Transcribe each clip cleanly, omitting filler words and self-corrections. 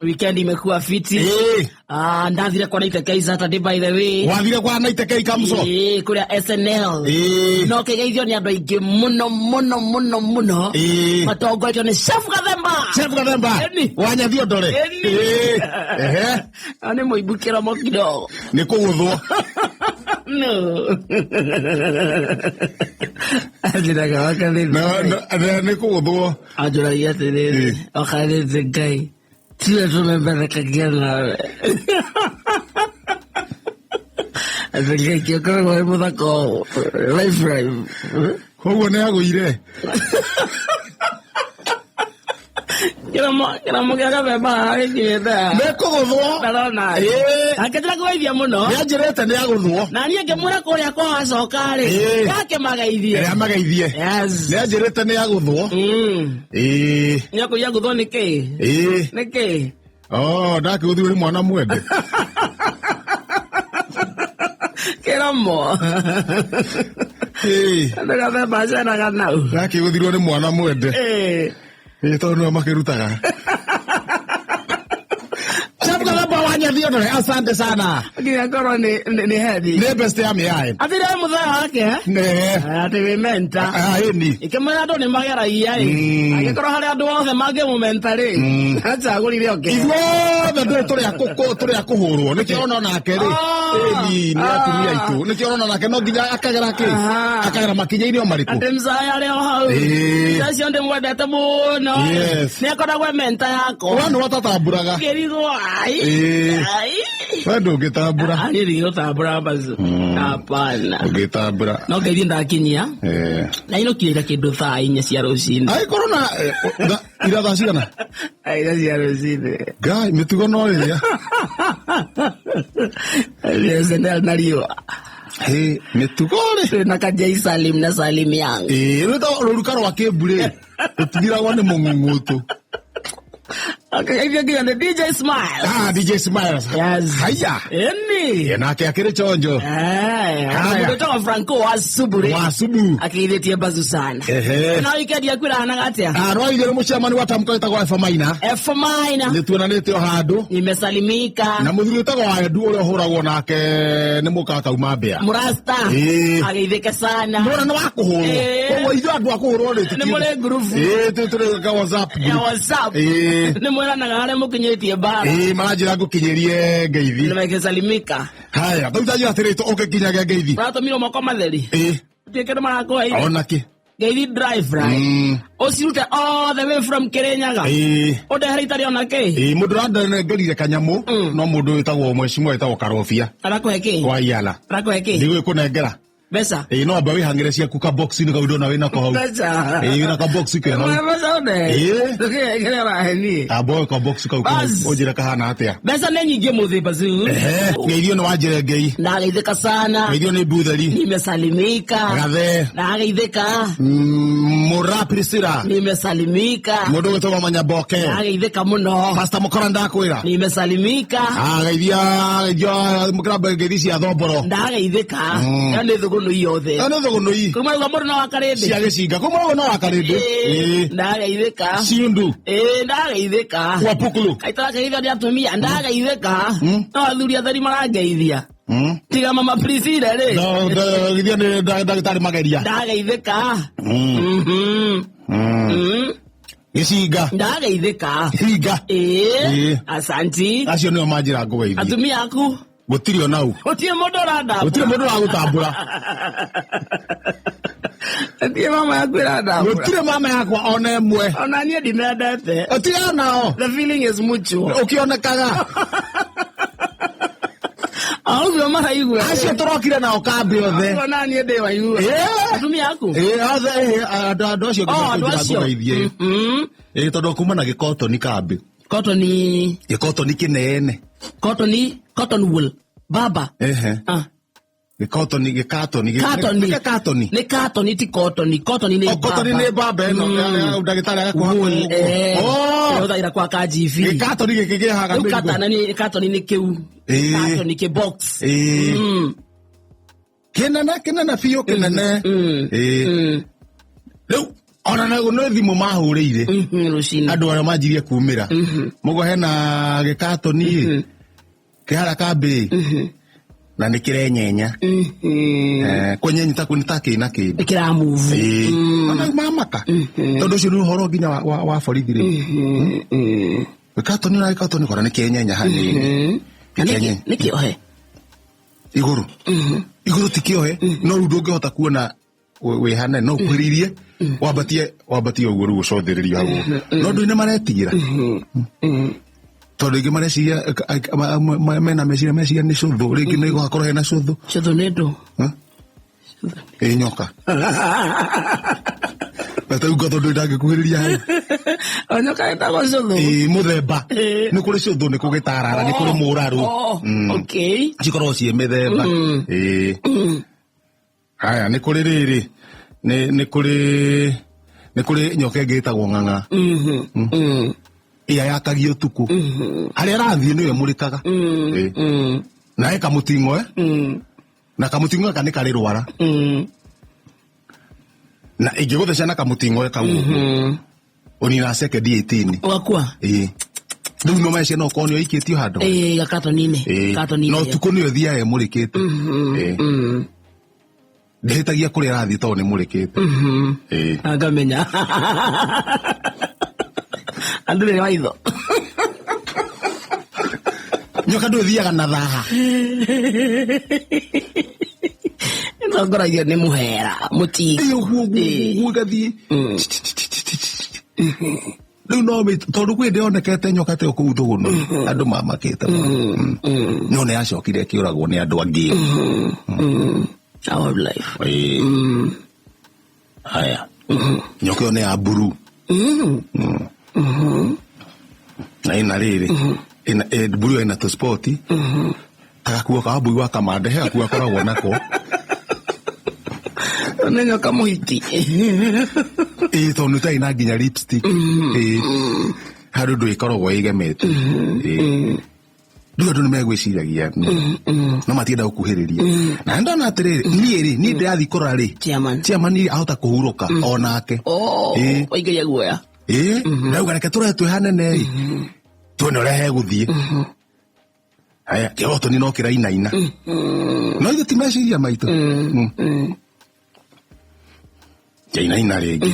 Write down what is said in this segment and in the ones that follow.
Weekend imekuwa fiti. Ndathire kwa Naitekei Saturday by the way. Wathire kwa Naitekei Kamso. Kuria SNL. No kegeithio ni andu aingi muno. Matongotio ni Chef Gathemba. Wanyathio ndore. Ani muibukira mo kidogo. Ni kuguthwo. No. Ajira gawaka ni. No, ni kuguthwo. Ajira yate. Akale zegai. Tira tumembeleka gena. Azenge kyo kwa muthako life. Koguo ne agwire. Kira mo kya beba agikireta. Ne kuguthwo. Ndona. Aketira kuithia muno. Ne njirete ne aguthwo. Na niye ngemura kuria kwa acoka ri. Yake magaithie. Ya magaithie. Yes. Ne njirete ne aguthwo. Nyako ya guthwo niki. Niki. Oh, ndakuthio ni mwana mwende. Keramo. Ndaga baba na ganau. Ndakuthio ni mwana mwende. Tondu makirutaga. Wanyathio ndore, asante sana. Ngira koro ni heavy. Ne best ya miae. Athire mutha wake ne. Ati we menta. Ni. Ikemera ndo ni magera iyai. Agikoro hari andu othe mange mu menta ri. Acha gurire oke. Ithuothe ndo turi akuhurwo. Ni kiona nake ri. Ni atumia itu. Ni kiona nake no nginya akagera ki. Akagera makinyaini o mariku. Ati mzaya ri o hau. Sasa ndo mwendete muno. Ni akora gwe menta yako. Wana watatamburaga. Kerigo ai. Wendo ugitambura. Ani rio tambura bazu. Hapana. Ugitambura. No ngeithie ndakinyia. Na ino kira kindu thaa 4 cia rucini. Ai corona ira thaa cigana? Ai cia rucini. Gai mitugo no iria. Ai SNL na rio. Mitugo ri na kajai Salim na Salim yangu. Ruta rurukaro wa kebure. Utigira wane mungungutu. Okay, if you're gonna DJ Smile. DJ Smile. Yes. Haya. Eni. Na akire chonjo. Mtoto Franco wasubure. Wasubu. Akiithetie bazu sana. Na weekend yakwira na gatia. Roide muchamani watamko itagwa F-Maina. F-Maina. Nituonanite o handu. Nimesalimika. Na muthuri itagwa Edu uri huragwo nake ni mukaka uma mbea. Murasta. Ageitheke sana. Mura no wakuhurwo. Koguo ithu andu akuhurwo ri tuki. Ni mure group. Turi ka WhatsApp. WhatsApp. Ni mwera na gare mukinyetie bara. Marajira ngukinyerie ngeithi. Ni mekesalimika. Haya, tutaje atirito ukikinyaga ngeithi. Ratomiro moko matheri. Tikere marako ai. Ona ki. Ngeithi drive right. Osirute all the way from Kirinyaga. Ode heritari ona ke. Mundu randa ngerire kanyamu no mundu witagwo mweshimwa witagwo Karofia. Arakweke. Kwa Yala. Arakweke. Ndiwe kunengera. Besa. No amba wihangire cia kuka box ni kaudo na wina ko hau. Besa. Wina ka box ke hau. Besa one. Tuke kile raheni. Abo ka box ka ko. Ojira kahana atia. Besa ne nyingi muthi bazu. Ngeithio no wajire ngei. Na geitheka sana. Ngeithio ni butheri. Nimesalimika. Gathe. Na geitheka. Muraprisira. Nimesalimika. Mundu witagwo Manyaboke. Na geitheka muno. Pastor Mukora ndakwira. Nimesalimika. Geithia mukraba ngeithi ya thomboro. Na geitheka. Yani thuguno yothe. Ano thuguno yi. Kuma gwa muruna wa karende. Cia gicinga. Kuma no wa karende. Na geitheka. Ciundu. Na geitheka. Kwa pukulu. Aitara geithia dia tumia. Na geitheka. No athuri athari marangeithia. Tiga mama Priscilla re. No, geithia ni ndagitari mageria. Na geitheka. Gicinga. Na geitheka. Hinga. Asanti. Acio nio manjira ngweithia. Atumia aku. Gutiri ona u. Gutiri mundu uranda. Gutiri mundu uragutambura. Gutiri mama yaku irandambura. Gutiri mama yakwa ona emwe. Ona nie ndimendete. Gutiri onao. The feeling is mutual. Ukionekaga. Auzo maraigua. Acio turokire nao kambi othe. Ona nie ndi waigua. Atumia yaku. Othe andu acio ngiraithie. Tondu kuma na gikotoni kambi. Kotoni. Gikotoni kinene. Cotton wool. Baba. Gikotoni. Ni katoni ti kotoni. Kotoni ni baba. Kotoni ni baba eno. Ndagitari agakuha. Uthaira kwa kajivi. Gikatoni gikigihaga ndugu. Katoni ni kiu. Katoni ki box. Kinene biyo kinene. Riu ona na no thimu mahurire rucini andu ara manjirie kumira mugo hena gikatoni kihara kambi na nikirenyenya kwenye ta kunita kina kindi kira move ona mamaka tondu cio ruhoro nginya wa forithire gikatoni kora nikirenyenya hanini nikiohe iguru tikiohe no rundu ngihota kuona we hana no kwiririe wabatie uguo ruo cothiririo hagu no ndu ine maretigira tondu ingi mareciria mena meciria ni cuthu ringi ni gwakorwo hena cuthu ni ndu nyoka bata uga tondu ndangikuhiriria hai nyoka etagwo cuthu muthemba ni kuri cuthu ni kugitarara ni kuri muraru okay cikorwo cie mithemba haya ni kuri riri ni kuri nyoka ngitagwo ng'ang'a iya yakagio tuku haria rathie niwe murikaga na eka mutingo na kamutingo ka ni kari rwara na ingigutheca na kamutingo eka guo onina second 18 wakwa riu no mece no konio ikitio hando gakatoni no tuku niwe thia murikite ndihitagia kuri rathi to ni murikite angamenya andire waitho nyoka nduthiaga na thaha ngoragia ni muhera mutingi uguo gathie riu no tondu gwi ndionekete nyoka te kuu thuguno andu mamakite no ne acokire kiuragwo ni andu angi our life haya nyoka yo ne aburu na ina riri ina buru ina to sporti akakuwa ka abu wa kamande he akuwa koragwo nako nenya kamuhiti tondu ta ina nginya lipstick haru ndu ikoragwo igemete ndu andu nimegwiciragia no matienda gukuhiriria na ndona atiriri ni ndirathi kurora ri chairman ahota kuhuruka onake oigeria guoya ndauga reke turetwe hanene tuone urehe guthie haya kigotoni no kirainaina no ithu ti meciria maitu kirainaina ringi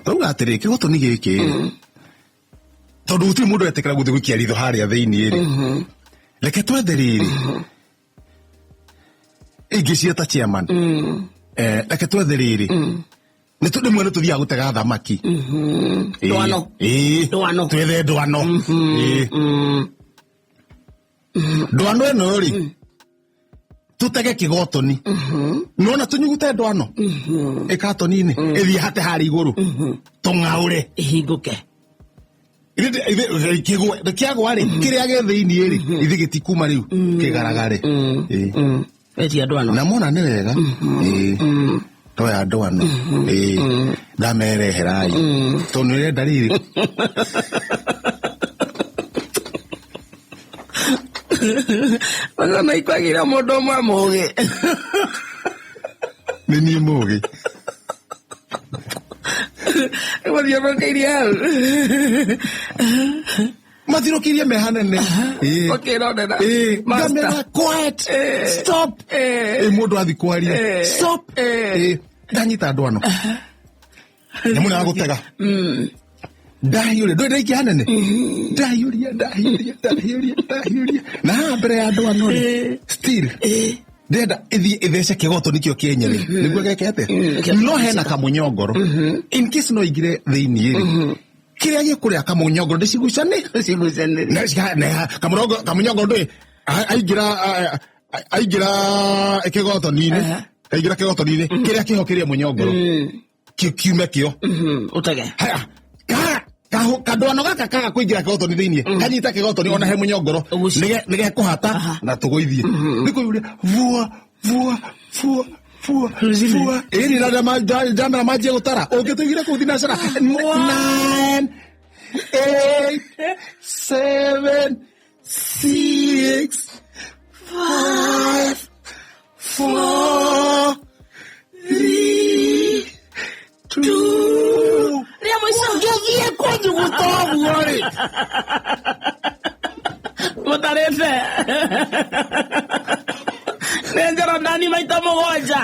ndauga atiriri kigotoni giki tondu gutiri mundu etekera guthie gwikia ritho haria thiini ri reke twethe riri ingicieta chairman reke twethe riri ni tundu mwe tuthia gutega thamaki ndwano twethe ndwano ndwano eno ri tutege kigotoni nona tunyugute ndwano ikatoni-ini ithie hate hari iguru tung'aure ihinguke kiagwa ri kiria ge thiini ri ithi gitikuma riu kigaragare etia ndwano na mona ni wega toya ndwano ndamereherai tondu irenda riri na ikwagira mundu umwe mugi ni ni mugi wathiũrũrũkĩirie hau mathiũrũkĩirie me hanene ũkĩrorera ngamera quiet stop mũndũ athi kwaria stop ndanyita ndwano nyamũ nĩ wagũtega ndahiyũria ndũĩ ndaiki hanene ndahiyũria na haha mbere ya ndwano still ndenda ithie ithece kigoto nikio kienyeri niguo gekete no hena kamunyongoro in case no igire thiini ri kiria gikuria kamunyongoro ndicigucane na kamunyongoro ndui aigira kigoto nini kiria kihokirie munyongoro kiume kio utege haya kadwano gaka kaga kuingira kigoto ni thiini kanyita kigoto ni ona he munyongoro nige kuhata na tugoithie nikuyuria vua eri na jamera maji gutara ungitugira ku thina cara 9 8 7 6 5 4 3 2 Mutarete. Nenjara ndani maita mũgwanja.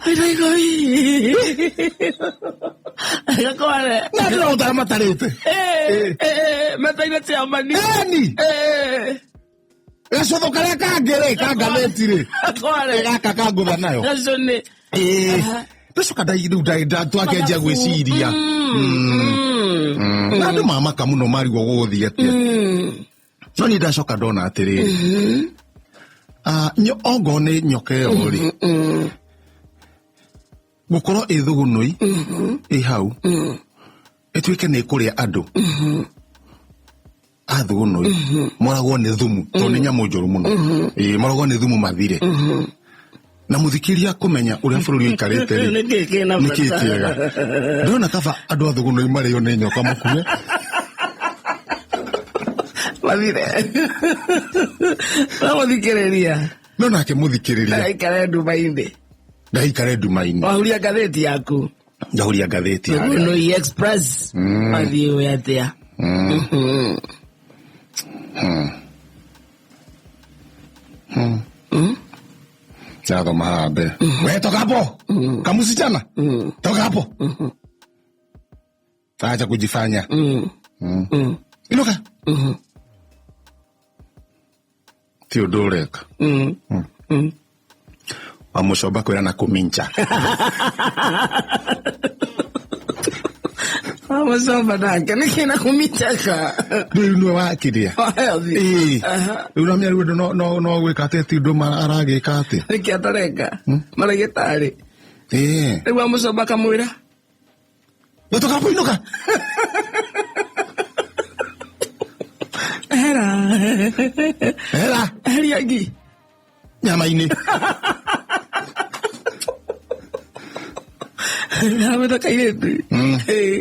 Ai goi. Gakore. Na utara matarete. Metaina tia mani. Nani? Gacoto karia kangere kanganetire. Gakore. Gaka kangutha nayo. Gacone. Tucoka ndai twakenjia gwiciria. Na andu mamaka muno marigwo guthii atia. No ni ndacoka ndona atiriri. Ongo ni nyoka iyo ri. Gukorwo ithugunui hau ituike ni kuria andu athugunui moragwo ni thumu to ni nyamu njuru muno moragwo ni thumu mathire na muthikiria kumenya uria bururi ikarite ri nikikiega ndona kaba andu athugunui mario ni nyoka makue mathire muthikiriria no nake muthikiriria aikare ndumaini ndaikare ndumaini wahuria ngatheti yaku ndahuria ngatheti yaku no express mathio yatia Thoma haha mbere we toka hapo kamusichana toka hapo acha kujifanya inuka ti undu ureka wamucoba kwira na kumincha wamucoba nake nikina kuminchaka riu niwe wakiria riu na miaru no gwika ati ti undu aragika ati niki atareka maragitari riu wamucoba kamwira toka hapo inuka Hera heriagi nyama-ini Hameta kairetu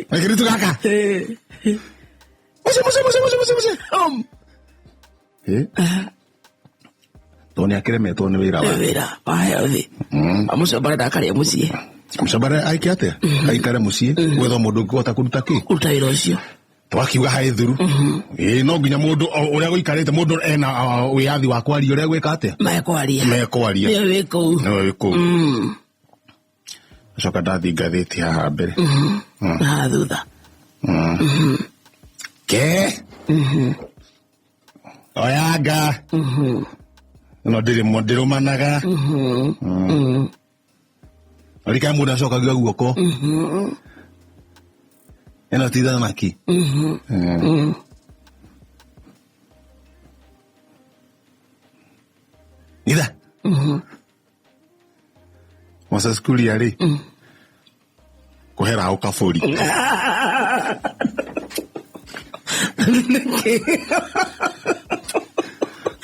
kiritu gaka Muce toni akiremetwo ni wira wa wira waheothi amucobare ndakaria mucie mucobare aike atia aikare mucie gwetha mundu ngihota kuruta ki kuruta wira ucio twakiuga hai thuru no nginya mundu uria guikarite mundu ena wiathi wa kwaria uria gwika atia mekwaria niwe wiku coka ndathi ngatheti haha mbere na thutha ke oyanga no ndirumanaga arika mundu acokagia guoko eno ti thamaki ida wasa skuli yari kuhera au kafuri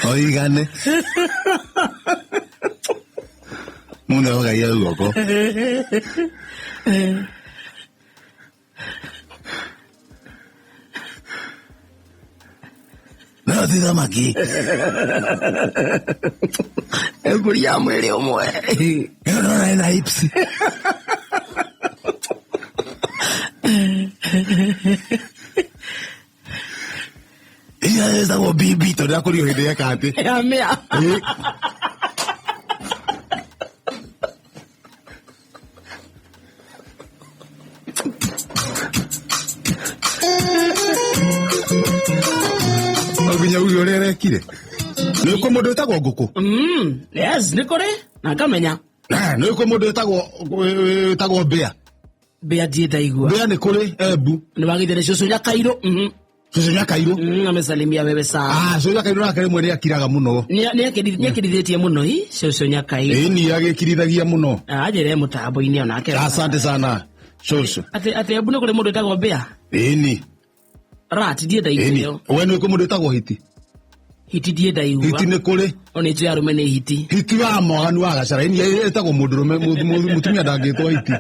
oigane mundu ogaia guoko no ti thamaki ekuria mwili umwe no na ipsi iya esa go bibi to da kurio hede yakate ya mea oginya uyo rere kire niko mundu etagwo nguku yes nikore na ngamenya niko mundu etagwo bea bea dieta igua bea ni kuri ebu ni wagithire cucu nyakairo cucu nyakairo amesalimia wewe sana cucu nyakairo nake rimwe ni akiraga muno ni akirithitie muno hi cucu nyakairo ni agikirithagia muno ajire mutambo-ini onake asante sana cucu ati ebu ni kuri mundu etagwo bea ni rat dieta igua we niko mundu etagwo hiti hiti dieta igua hiti ni kuri oni tu arume ni hiti hiti wa mwaganu wa gacara ni etagwo mundurume mutumia ndangitwa hiti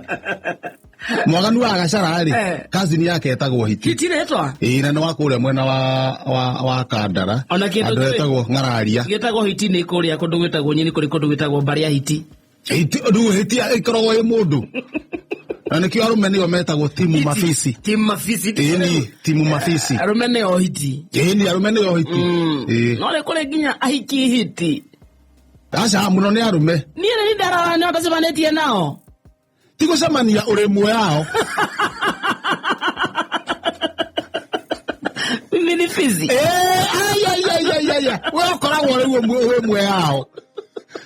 mwaganu wa gacara ri cousin yake etagwo hiti hiti netwa na no wakuria mwena wa Kandara andu etagwo ngararia getagwo hiti ni kuria kundu gwetagwo nyini kuri kundu gwetagwo baria hiti hiti ndu hiti ikoragwo i mundu Na nikio arume nio metagwo timu mafisi. Timu mafisi. Ni timu mafisi. Arume nio hiti. Ni arume nio hiti. No le kole ginya ahiki hiti. Asa muno ni arume. Ni ndara no tasebanetie nao. Tiko samania uremwe yao. Mimi fizi. Ay. Wewe kora wewe mwe yao.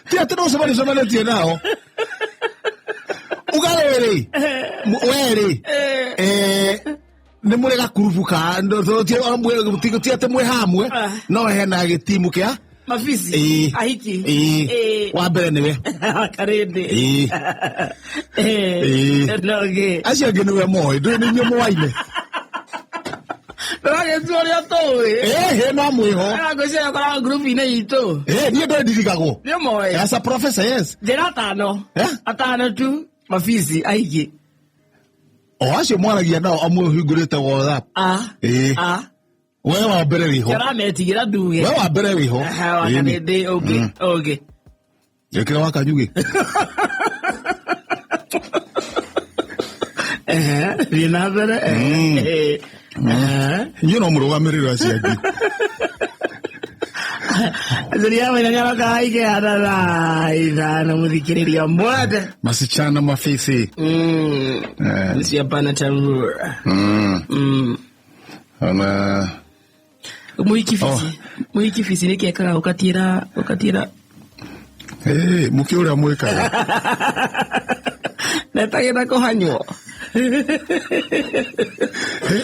Tia teno samania nao. Ugalere. Were. Ni murega kurubuka ndo tie amwe tiko tia temwe hamwe. No hena gitimu kia mafisi ahiki wa mbere niwe karende noge acia ngene we moy ndu ni nyo mwaine Rage tuoria towe no mwiho ngo cia kora group ine ito ni ndo ndirigagwo ni moy as a professor yes jera tano atano tu mafisi ahiki acio mwaragia nao amwe hingurite WhatsApp wewe wa mbere wiho kera metigira nduge wewe wa mbere wiho wakanende okay yekira wakanyuge Rina mbere no murugamirira ciangi Zeria wena nyara kaige adala idana muthikiriria mwade masichana mafisi nisia pana tambura ana Muiki fisi ni keka ukatira muki ura mweka Netagira kuhanyo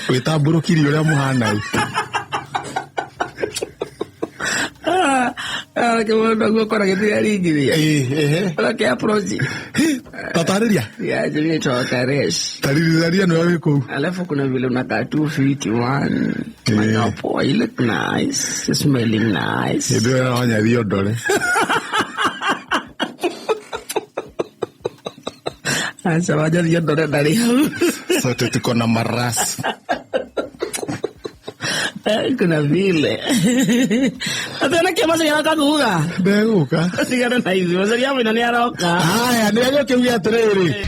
Wetamburu kiri ura muhana que bueno go kora githia ringi ke approach tatariria ya jini toka res taririria no wiko alafu kuna vile unakaa 251 manyapo you look nice smelling nice ndio anaonya dio dole asa waja dio dole dali sote tuko na maras kuna vile atana kema se yaka kuga beguka sigara na hizo seria mwana ni aroka haya ndio kewia trere